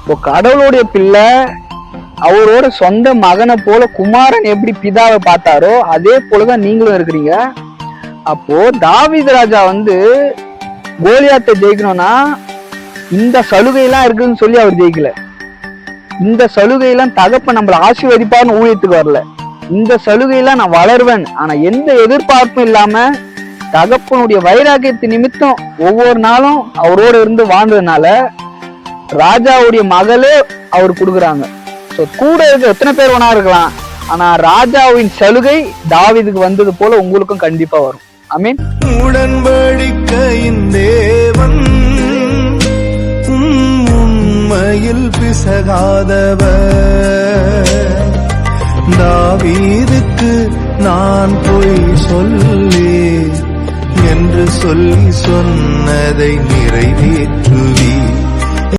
இப்போ கடவுளுடைய பிள்ளை அவரோட சொந்த மகனை போல குமாரன் எப்படி பிதாவை பார்த்தாரோ அதே போலதான் நீங்களும் இருக்கிறீங்க. அப்போ தாவீது ராஜா கோலியாத்தை ஜெயிக்கணும்னா இந்த சலுகையெல்லாம் இருக்குன்னு சொல்லி அவர் ஜெயிக்கல. இந்த சலுகையெல்லாம் தகப்ப நம்மள ஆசீர்வதிப்பார்னு ஊழியத்துக்கு வரல. இந்த சலுகையெல்லாம் நான் வளருவேன், ஆனா எந்த எதிர்பார்ப்பும் இல்லாம தகப்பனுடைய வைராக்கியத்து நிமித்தம் ஒவ்வொரு நாளும் அவரோட இருந்து வாழ்ந்ததுனால ராஜாவுடைய மகளே அவர் கொடுக்குறாங்க. கூட இருக்க எத்தனை பேர் வேணா இருக்கலாம், ஆனா ராஜாவின் சலுகை தாவீதுக்கு வந்தது போல உங்களுக்கும் கண்டிப்பா வரும். ஆமென். உடன்படிக்கையின் தேவன் உண்மையில் பிசகாதவர், தாவீதுக்கு நான் பொய் சொல்லி என்று சொல்லி சொன்னதை நிறைவேற்றுவீர்.